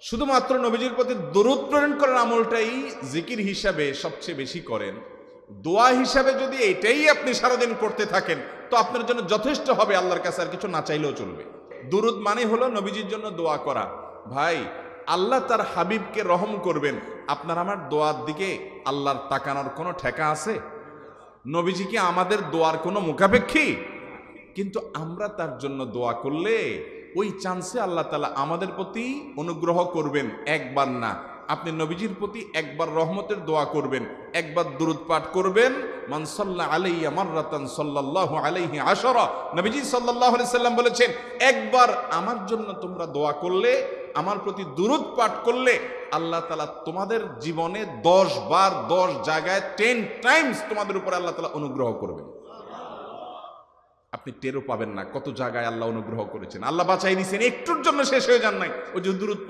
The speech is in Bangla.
শুধুমাত্র নবীজির প্রতি দরুদ প্রেরণ করার আমলটাই জিকির হিসাবে সবচেয়ে বেশি করেন। দোয়া হিসাবে যদি এটাই আপনি সারাদিন করতে থাকেন তো আপনার জন্য যথেষ্ট হবে, আল্লাহর কাছে আর কিছু না চাইলেও চলবে। দুরুদ মানে হলো নবীজির জন্য দোয়া করা। ভাই, আল্লাহ তার হাবিবকে রহম করবেন, আপনার আমার দোয়ার দিকে আল্লাহর তাকানোর কোনো ঠেকা আছে? নবীজি কি আমাদের দোয়ার কোনো মুখাপেক্ষী? কিন্তু আমরা তার জন্য দোয়া করলে ওই চান্সে আল্লাহ তাআলা আমাদের প্রতি অনুগ্রহ করবেন। একবার না, আপনি নবীজির প্রতি একবার রহমতের দোয়া করবেন, একবার দুরূদ পাঠ করবেন। মান সাল্লা আলাইয়া মাররাতান সাল্লাল্লাহু আলাইহি আশরা, নবীজি সাল্লাল্লাহু আলাইহি সাল্লাম বলেছেন, একবার আমার জন্য তোমরা দোয়া করলে, আমার প্রতি দুরূদ পাঠ করলে আল্লাহ তাআলা তোমাদের জীবনে 10 বার 10 জায়গায় 10 টাইমস তোমাদের উপর আল্লাহ তাআলা অনুগ্রহ করবেন। আপনি টেরও পাবেন না কত জায়গায় আল্লাহ অনুগ্রহ করেছেন। আল্লাহ বাঁচাই দিয়েছেন, একটুর জন্য শেষ হয়ে যান নাই। ওই যে দুরূদ